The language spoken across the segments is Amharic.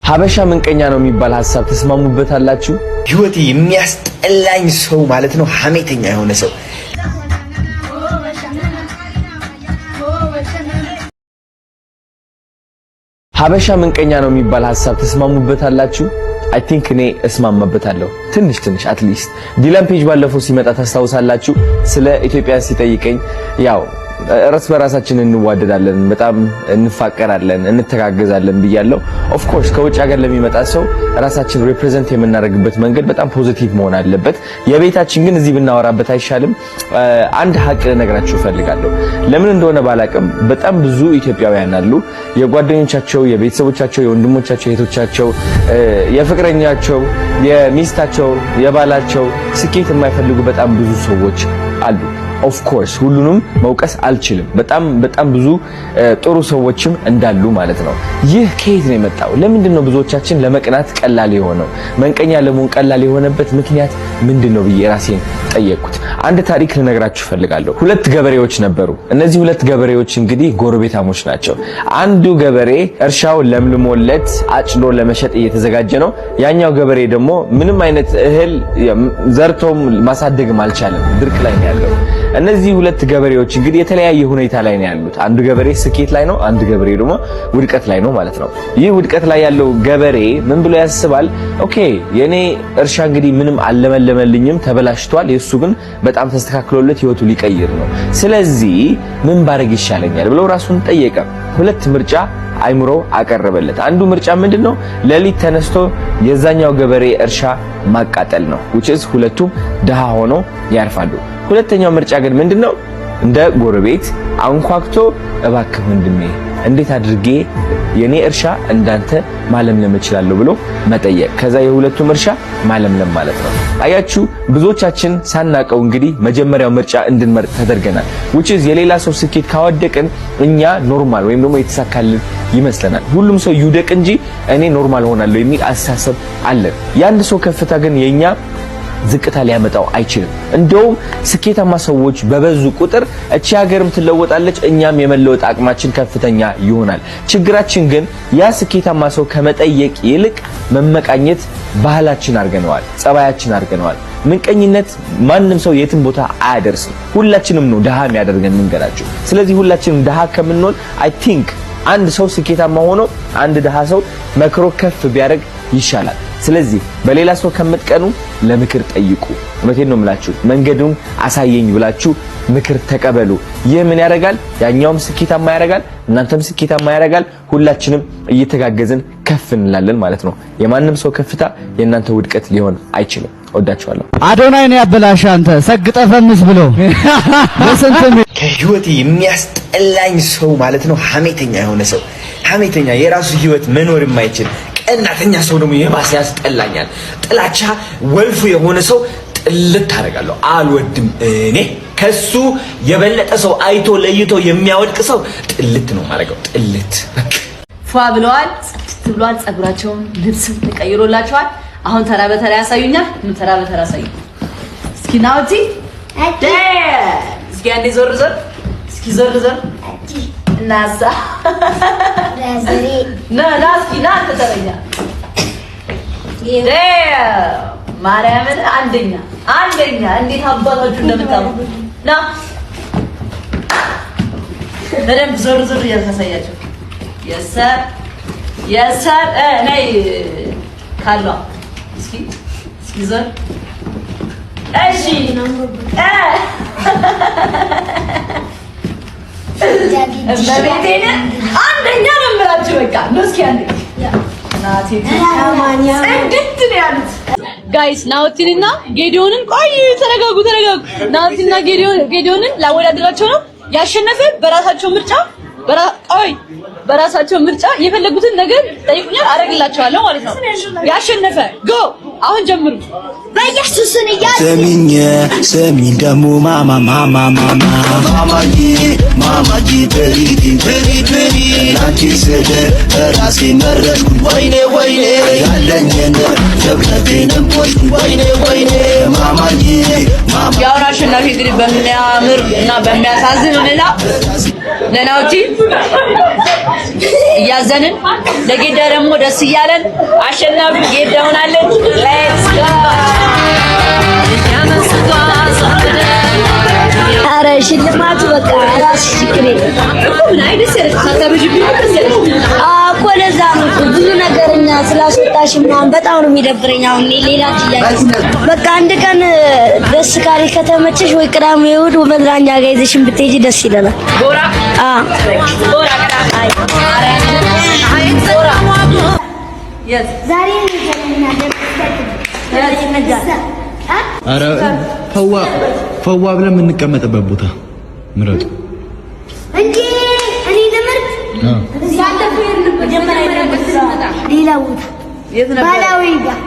ሀበሻ ምንቀኛ ነው የሚባል ሐሳብ ተስማሙበታላችሁ? ህይወት የሚያስጠላኝ ሰው ማለት ነው ሐሜተኛ የሆነ ሰው። ሀበሻ ምንቀኛ ነው የሚባል ሐሳብ ተስማሙበታላችሁ? አይ ቲንክ እኔ እስማማበታለሁ ትንሽ አትሊስት። ዲላን ፔጅ ባለፈው ሲመጣ ታስታውሳላችሁ? ስለ ኢትዮጵያ ሲጠይቀኝ ያው እርስ በራሳችን እንዋደዳለን፣ በጣም እንፋቀራለን፣ እንተጋገዛለን ብያለሁ። ኦፍ ኮርስ ከውጭ ሀገር ለሚመጣ ሰው ራሳችን ሪፕሬዘንት የምናደርግበት መንገድ በጣም ፖዚቲቭ መሆን አለበት። የቤታችን ግን እዚህ ብናወራበት አይሻልም? አንድ ሀቅ ልነግራችሁ እፈልጋለሁ። ለምን እንደሆነ ባላቅም በጣም ብዙ ኢትዮጵያውያን አሉ የጓደኞቻቸው፣ የቤተሰቦቻቸው፣ የወንድሞቻቸው፣ የእህቶቻቸው፣ የፍቅረኛቸው፣ የሚስታቸው፣ የባላቸው ስኬት የማይፈልጉ በጣም ብዙ ሰዎች አሉ። ኦፍ ኮርስ ሁሉንም መውቀስ አልችልም። በጣም ብዙ ጥሩ ሰዎችም እንዳሉ ማለት ነው። ይህ ከየት ነው የመጣው? ለምንድነው ብዙዎቻችን ለመቅናት ቀላል የሆነው? መንቀኛ ለመሆን ቀላል የሆነበት ምክንያት ምንድነው ብዬ ራሴን ጠየቅኩት። አንድ ታሪክ ልነግራችሁ ፈልጋለሁ። ሁለት ገበሬዎች ነበሩ። እነዚህ ሁለት ገበሬዎች እንግዲህ ጎረቤታሞች ናቸው። አንዱ ገበሬ እርሻው ለምልሞለት አጭዶ ለመሸጥ እየተዘጋጀ ነው። ያኛው ገበሬ ደግሞ ምንም አይነት እህል ዘርቶም ማሳደግም አልቻለም። ድርቅ ላይ ነው ያለው። እነዚህ ሁለት ገበሬዎች እንግዲህ የተለያየ ሁኔታ ላይ ነው ያሉት። አንዱ ገበሬ ስኬት ላይ ነው፣ አንዱ ገበሬ ደግሞ ውድቀት ላይ ነው ማለት ነው። ይህ ውድቀት ላይ ያለው ገበሬ ምን ብሎ ያስባል? ኦኬ የኔ እርሻ እንግዲህ ምንም አልለመለመልኝም፣ ተበላሽቷል። የሱ ግን በጣም ተስተካክሎለት ህይወቱ ሊቀይር ነው። ስለዚህ ምን ባረግ ይሻለኛል ብሎ ራሱን ጠየቀ። ሁለት ምርጫ አይምሮ አቀረበለት። አንዱ ምርጫ ምንድነው? ሌሊት ተነስቶ የዛኛው ገበሬ እርሻ ማቃጠል ነው። which is ሁለቱም ደሃ ሆነው ያርፋሉ። ሁለተኛው ምርጫ ግን ምንድነው? እንደ ጎረቤት አንኳክቶ እባክህ ወንድሜ እንዴት አድርጌ የኔ እርሻ እንዳንተ ማለምለም እችላለሁ ብሎ መጠየቅ። ከዛ የሁለቱም እርሻ ማለምለም ማለት ነው። አያችሁ ብዙዎቻችን ሳናቀው እንግዲህ መጀመሪያው ምርጫ እንድንመርጥ ተደርገናል። which is የሌላ ሰው ስኬት ካወደቅን እኛ ኖርማል ወይም ደግሞ የተሳካልን ይመስለናል። ሁሉም ሰው ይውደቅ እንጂ እኔ ኖርማል ሆናለሁ የሚል አስተሳሰብ አለን። የአንድ ሰው ከፍታ ግን የኛ ዝቅታ ሊያመጣው አይችልም። እንደውም ስኬታማ ሰዎች በበዙ ቁጥር እቺ ሀገርም ትለወጣለች፣ እኛም የመለወጥ አቅማችን ከፍተኛ ይሆናል። ችግራችን ግን ያ ስኬታማ ሰው ከመጠየቅ ይልቅ መመቃኘት ባህላችን አድርገነዋል፣ ጸባያችን አድርገነዋል። ምንቀኝነት ማንም ሰው የትም ቦታ አያደርስም። ሁላችንም ነው ድሃ የሚያደርገን መንገዳችሁ። ስለዚህ ሁላችንም ድሃ ከምንሆን አይ ቲንክ አንድ ሰው ስኬታማ ሆኖ አንድ ድሃ ሰው መክሮ ከፍ ቢያደርግ ይሻላል። ስለዚህ በሌላ ሰው ከምትቀኑ ለምክር ጠይቁ። እውነቴን ነው የምላችሁ። መንገዱን አሳየኝ ብላችሁ ምክር ተቀበሉ። ይህ ምን ያደርጋል? ያኛውም ስኬታማ ያደርጋል፣ እናንተም ስኬታማ ያደርጋል። ሁላችንም እየተጋገዝን ከፍ እንላለን ማለት ነው። የማንም ሰው ከፍታ የእናንተ ውድቀት ሊሆን አይችልም። ወዳችኋለሁ። አዶናይ ነው ያበላሽ አንተ ሰግጠ ፈምስ ብሎ ለስንት ከህይወት የሚያስጠላኝ ሰው ማለት ነው ሐሜተኛ የሆነ ሰው። ሐሜተኛ የራሱ ህይወት መኖር የማይችል ቀናተኛ ሰው ደግሞ የባሰ ያስጠላኛል። ጥላቻ ወልፉ የሆነ ሰው ጥልት አደርጋለሁ፣ አልወድም። እኔ ከሱ የበለጠ ሰው አይቶ ለይቶ የሚያወድቅ ሰው ጥልት ነው ማረጋው። ጥልት ፏ ብለዋል፣ ጽድት ብለዋል። ጸጉራቸውን ልብስ ተቀይሮላቸዋል። አሁን ተራ በተራ ያሳዩኛል። ተራ በተራ ያሳዩ። እስኪ ናውቲ እስኪ አንዴ ዞር ዞር፣ እስኪ ዞር ዞር ናሳ ናስኪ ናንተ ተረኛ ማርያምን አንደኛ እንዴት አባታችሁ እንደምታሙ ና በደንብ ዞር ዞር እያሳያችሁ የሰር ነይ ካሏ እስኪ ዞር እሺ እመቤቴን አንደኛ ነው የምላችሁ። በቃ ነው እስኪ አንዴ ናቲ ታማኛ እንዴት ነው ያሉት ጋይስ? ናውቲንና ጌዲዮንን ቆይ ተረጋጉ። ናውቲንና ጌዲዮንን ላወዳደራቸው ነው። ያሸነፈ በራሳቸው ምርጫ የፈለጉትን ነገር ጠይቁኛል፣ አረግላቸዋለሁ ማለት ነው። ያሸነፈ ጎ አሁን ጀምሩ። በኢየሱስን ሰሚኝ ደሞ ማማዬ በሪ ላንቺ ስለ ራሴ መረጥኩ። ወይኔ ያለኝን ጀብነቴንም ቆጥኩ። ወይኔ ማማዬ ያው አሸናፊ እንግዲህ በሚያምር እና በሚያሳዝን ሁኔታ ለናውቲ እያዘንን ለጌዳ ደግሞ ደስ እያለን አሸናፊ ጌዳ ሆናለች። ሌትስ ጎ ኧረ ሽልማቱ በቃ ራስሽ ችግር እኮ ለዛ ነው ብዙ ነገርኛ ስላስወጣሽ ምናምን በጣም ነው የሚደብረኝ። አሁን ሌላ ጥያቄ በቃ አንድ ቀን ደስ ካለሽ ከተመቸሽ ወይ ቅዳሜ እሑድ መዝናኛ ጋር ይዘሽን ብትሄጂ ደስ ይለናል። ጎራ ጎራ ዛሬ ኧረ ፈዋ ብለን የምንቀመጥበት ቦታ ምረጡ እንጂ እኔ ልምርጥ ባለፈው ሌላ ቦታ የት ነበር? ባላዊ ጋር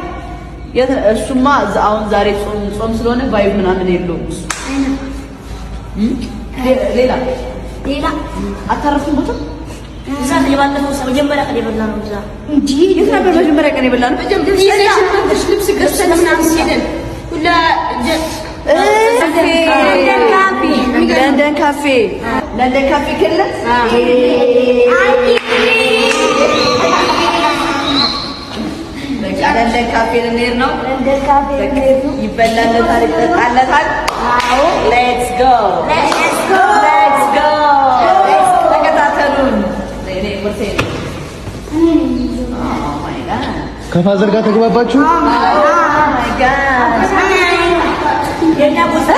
የት? እሱማ አሁን ዛሬ ጾም ስለሆነ ቫይብ ምናምን የለውም። ሌላ አታረፍም ቦታ እዛ የባለፈው መጀመሪያ ቀን የበላነው እዛ እንጂ የት ነበር መጀመሪያ ቀን የበላነው? ልብስ ገዝተን ምናምን ሄደን ሁላ ለንደን ካፌ ክልል ለንደን ካፌ ልንሄድ ነው። ይበላለታል፣ ይጠጣለታል። ሌትስ ጎ ተከታተሉን። ከፋዘር ጋር ተግባባችሁ? የኛ ቦታ